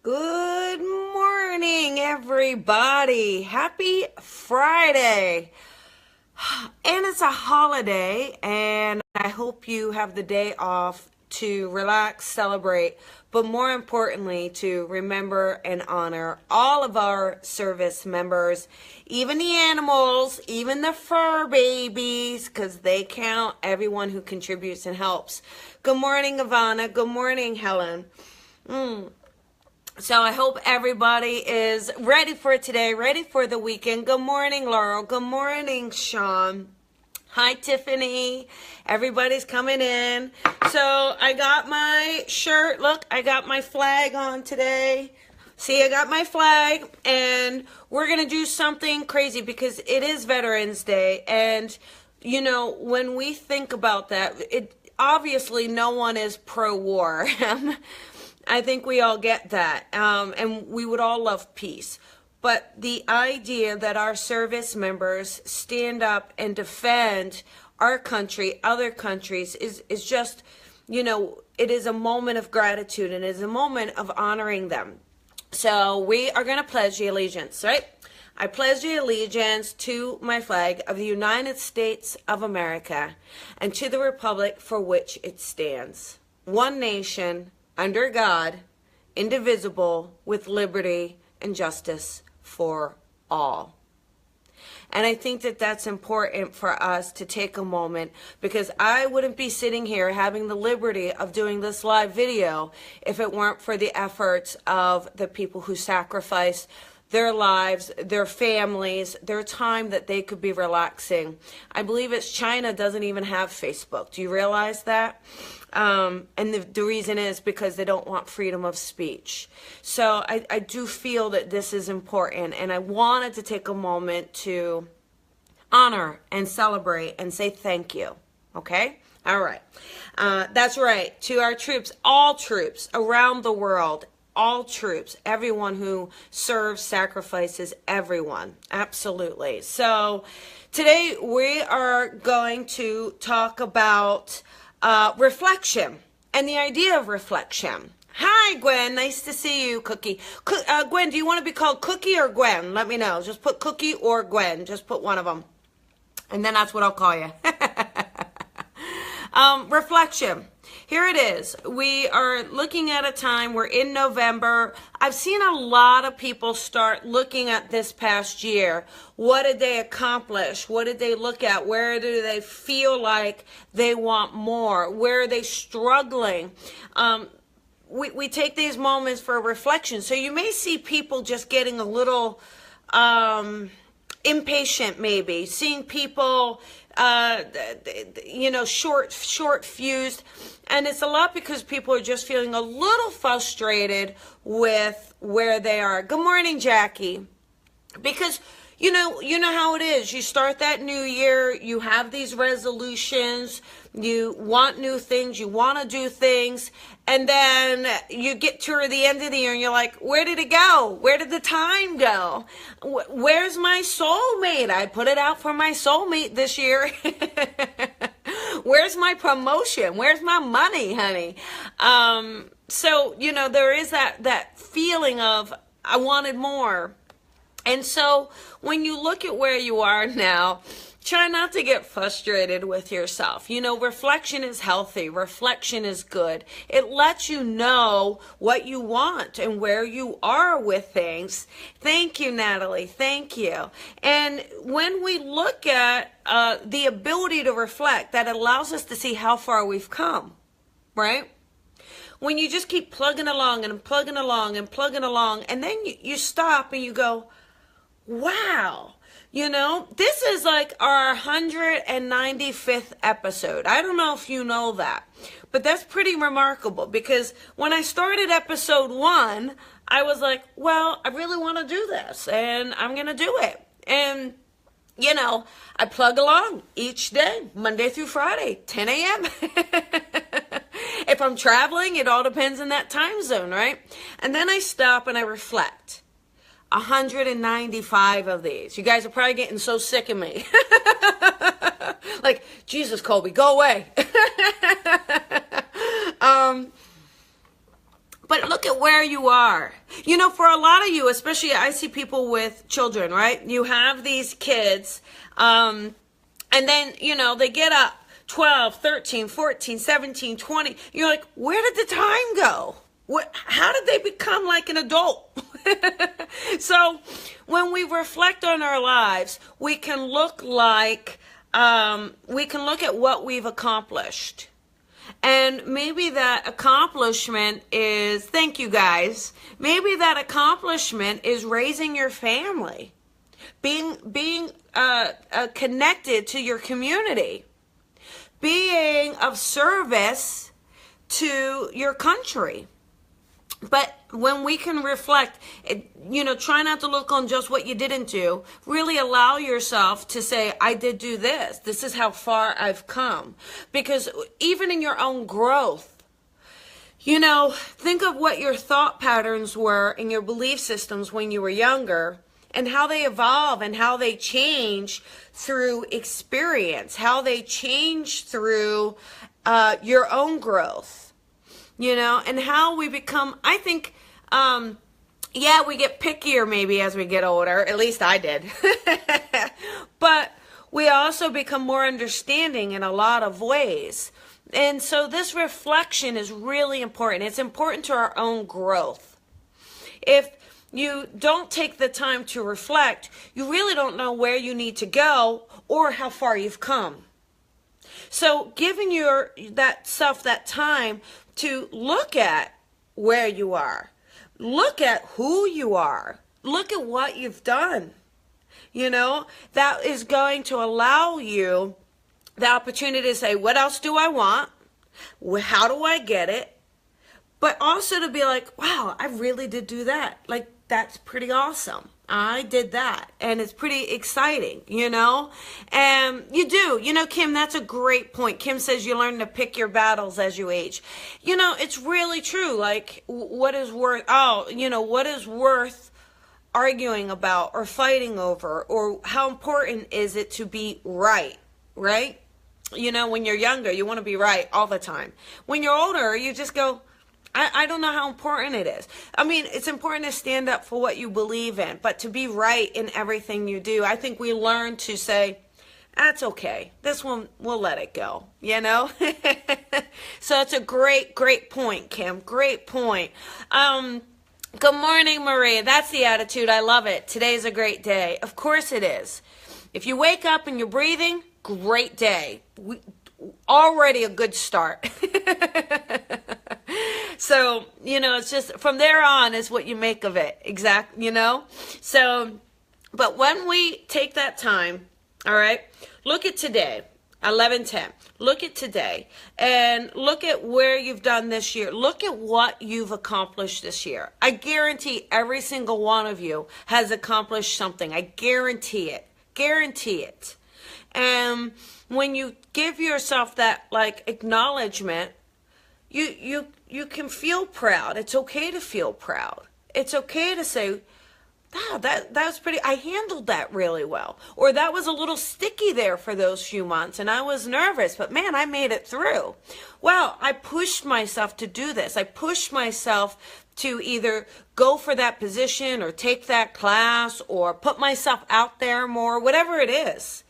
Good morning, everybody. Happy Friday. And it's a holiday, and I hope you have the day off to relax, celebrate, but more importantly, to remember and honor all of our service members, even the animals, even the fur babies, because they count, everyone who contributes and helps. Good morning, Ivana. Good morning, Helen. So I hope everybody is ready for today, ready for the weekend. Good morning, Laurel. Good morning, Sean. Hi, Tiffany. Everybody's coming in. So I got my shirt. Look, I got my flag on today. See, I got my flag, and we're going to do something crazy because it is Veterans Day. And, you know, when we think about that, obviously no one is pro-war. I think we all get that, and we would all love peace. But the idea that our service members stand up and defend our country, other countries, is just, you know, it is a moment of gratitude and it is a moment of honoring them. So we are going to pledge the allegiance, right? I pledge the allegiance to my flag of the United States of America and to the republic for which it stands, one nation, under God, indivisible, with liberty and justice for all. And I think that that's important for us to take a moment, because I wouldn't be sitting here having the liberty of doing this live video if it weren't for the efforts of the people who sacrifice their lives, their families, their time that they could be relaxing. I believe it's China doesn't even have Facebook. Do you realize that? And the reason is because they don't want freedom of speech. So I do feel that this is important, and I wanted to take a moment to honor and celebrate and say thank you. Okay? All right. That's right. To our troops, all troops around the world, all troops, everyone who serves, sacrifices, everyone. Absolutely. So today we are going to talk about reflection and the idea of reflection. Hi, Gwen. Nice to see you, Cookie. Gwen, do you want to be called Cookie or Gwen? Let me know. Just put Cookie or Gwen. Just put one of them. And then that's what I'll call you. Reflection. Here it is. We are looking at a time, we're in November. I've seen a lot of people start looking at this past year. What did they accomplish? What did they look at? Where do they feel like they want more? Where are they struggling? We take these moments for reflection. So you may see people just getting a little impatient, maybe. Seeing people short fused, and it's a lot because people are just feeling a little frustrated with where they are. Good morning, Jackie. Because you know how it is. You start that new year, you have these resolutions, you want new things, you want to do things, and then you get to the end of the year and you're like, where did it go? Where did the time go? Where's my soulmate? I put it out for my soulmate this year. Where's my promotion? Where's my money, honey? So, there is that feeling of, I wanted more. And so when you look at where you are now, try not to get frustrated with yourself. Reflection is healthy. Reflection is good. It lets you know what you want and where you are with things. Thank you, Natalie. Thank you. And when we look at the ability to reflect, that allows us to see how far we've come, right? When you just keep plugging along and plugging along and plugging along, and then you stop and you go, wow, this is like our 195th episode. I don't know if you know that, but that's pretty remarkable, because when I started episode 1, I was like, well, I really want to do this and I'm going to do it. And, I plug along each day, Monday through Friday, 10 a.m. If I'm traveling, it all depends on that time zone, right? And then I stop and I reflect. 195 of these. You guys are probably getting so sick of me. Like, Jesus, Colby, go away. But look at where you are. You know, for a lot of you, especially I see people with children, right? You have these kids, and then, you know, they get up 12, 13, 14, 17, 20. You're like, where did the time go? How did they become like an adult? So when we reflect on our lives, we can look at what we've accomplished. And maybe that accomplishment is, thank you guys, maybe that accomplishment is raising your family, being connected to your community, being of service to your country. But when we can reflect, you know, try not to look on just what you didn't do. Really allow yourself to say, I did do this. This is how far I've come. Because even in your own growth, you know, think of what your thought patterns were and your belief systems when you were younger, and how they evolve and how they change through experience, how they change through your own growth. You know, and how we become, I think, yeah, we get pickier maybe as we get older. At least I did. But we also become more understanding in a lot of ways. And so this reflection is really important. It's important to our own growth. If you don't take the time to reflect, you really don't know where you need to go or how far you've come. So giving that self that time to look at where you are, look at who you are, look at what you've done, you know, that is going to allow you the opportunity to say, what else do I want? How do I get it? But also to be like, wow, I really did do that. Like, that's pretty awesome. I did that. And it's pretty exciting, you know? And you do. You know, Kim, that's a great point. Kim says you learn to pick your battles as you age. You know, it's really true. Like, what is worth arguing about or fighting over? Or how important is it to be right? Right? You know, when you're younger, you want to be right all the time. When you're older, you just go, I don't know how important it is. I mean, it's important to stand up for what you believe in, but to be right in everything you do, I think we learn to say, that's okay. This one, we'll let it go, you know? So it's a great, great point, Kim. Great point. Good morning, Maria. That's the attitude. I love it. Today's a great day. Of course it is. If you wake up and you're breathing, great day. Already a good start. So, you know, it's just from there on is what you make of it. Exactly, you know? So, but when we take that time, all right, look at today, 11:10. Look at today and look at where you've done this year. Look at what you've accomplished this year. I guarantee every single one of you has accomplished something. I guarantee it. Guarantee it. And when you give yourself that, like, acknowledgement, you can feel proud. It's okay to feel proud. It's okay to say, wow, that was pretty, I handled that really well. Or that was a little sticky there for those few months and I was nervous, but man, I made it through. Well, I pushed myself to do this. I pushed myself to either go for that position or take that class or put myself out there more, whatever it is,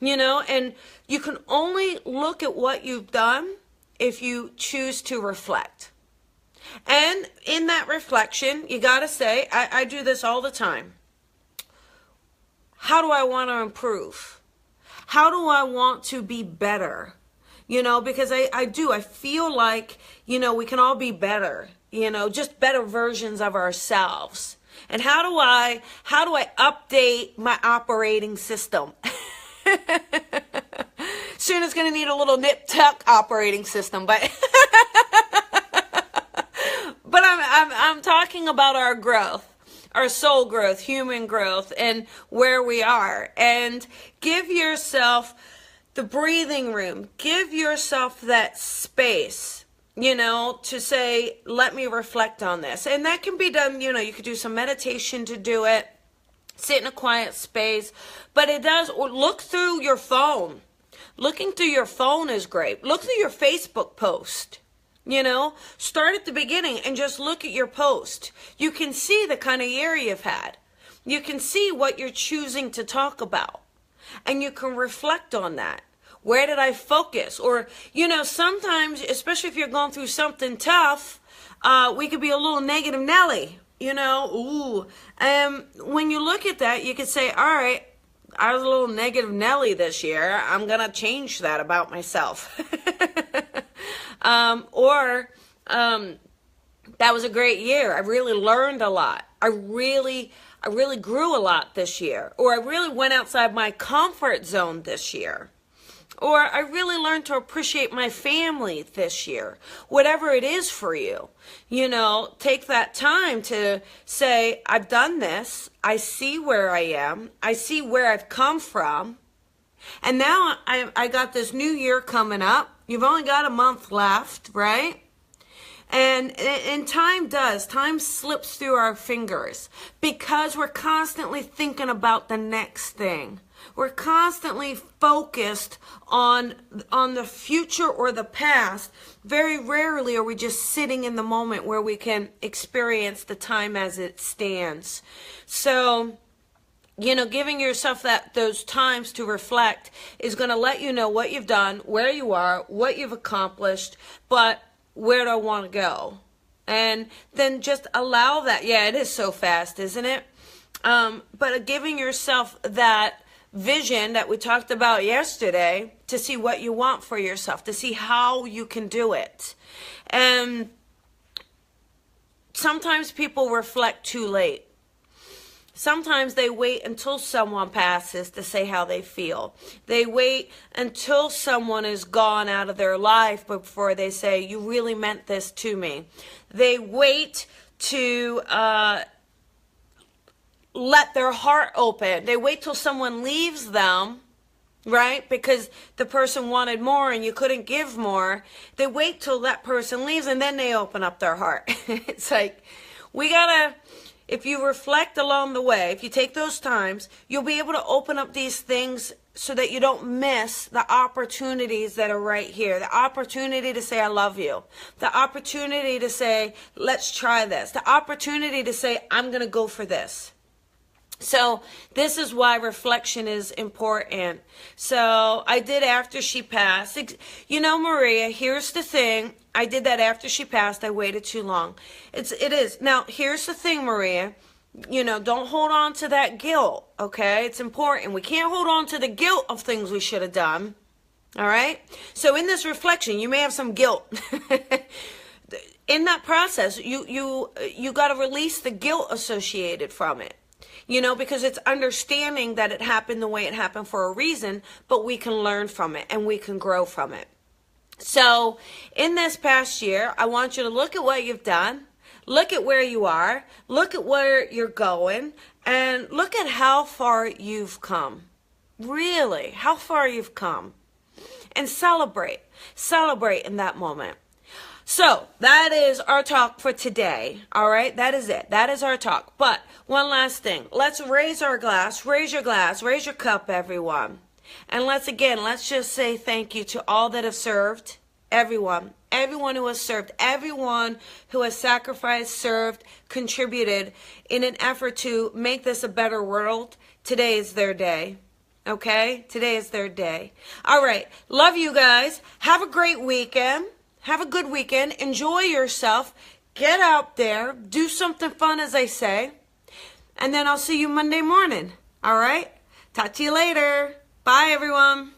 you know, and you can only look at what you've done if you choose to reflect. And in that reflection, you got to say, I do this all the time. How do I want to improve? How do I want to be better? You know, because I feel like, you know, we can all be better, you know, just better versions of ourselves. And how do I update my operating system? Soon it's going to need a little nip-tuck operating system, but but I'm talking about our growth, our soul growth, human growth, and where we are. And give yourself the breathing room. Give yourself that space, you know, to say, let me reflect on this. And that can be done, you know, you could do some meditation to do it. Sit in a quiet space, but it does, or look through your phone. Looking through your phone is great. Look through your Facebook post. You know, start at the beginning and just look at your post. You can see the kind of year you've had. You can see what you're choosing to talk about. And you can reflect on that. Where did I focus? Or, you know, sometimes, especially if you're going through something tough, we could be a little negative Nelly, you know. Ooh. When you look at that, you could say, all right, I was a little negative Nelly this year. I'm going to change that about myself. That was a great year. I really learned a lot. I really grew a lot this year. Or I really went outside my comfort zone this year. Or I really learned to appreciate my family this year. Whatever it is for you. You know, take that time to say, I've done this. I see where I am. I see where I've come from. And now I got this new year coming up. You've only got a month left, right? And time slips through our fingers because we're constantly thinking about the next thing. We're constantly focused on the future or the past. Very rarely are we just sitting in the moment where we can experience the time as it stands. So, you know, giving yourself those times to reflect is going to let you know what you've done, where you are, what you've accomplished, but where do I want to go? And then just allow that. Yeah, it is so fast, isn't it? But giving yourself that vision that we talked about yesterday to see what you want for yourself, to see how you can do it. And sometimes people reflect too late. Sometimes they wait until someone passes to say how they feel. They wait until someone is gone out of their life before they say, you really meant this to me. They wait to let their heart open. They wait till someone leaves them, right? Because the person wanted more and you couldn't give more. They wait till that person leaves and then they open up their heart. It's like, we gotta... If you reflect along the way, if you take those times, you'll be able to open up these things so that you don't miss the opportunities that are right here. The opportunity to say, I love you. The opportunity to say, let's try this. The opportunity to say, I'm going to go for this. So this is why reflection is important. So I did after she passed. You know, Maria, here's the thing. I did that after she passed. I waited too long. It is. Now, here's the thing, Maria. You know, don't hold on to that guilt, okay? It's important. We can't hold on to the guilt of things we should have done, all right? So in this reflection, you may have some guilt. In that process, you got to release the guilt associated from it. You know, because it's understanding that it happened the way it happened for a reason, but we can learn from it and we can grow from it. So in this past year, I want you to look at what you've done, look at where you are, look at where you're going, and look at how far you've come. Really, how far you've come. And celebrate. Celebrate in that moment. So that is our talk for today. All right, that is it. That is our talk. But one last thing. Let's raise our glass. Raise your glass. Raise your cup, everyone. And let's just say thank you to all that have served. Everyone who has served, everyone who has sacrificed, served, contributed in an effort to make this a better world. Today is their day. Okay? Today is their day. All right. Love you guys. Have a great weekend. Have a good weekend. Enjoy yourself. Get out there. Do something fun, as I say. And then I'll see you Monday morning. All right? Talk to you later. Bye, everyone.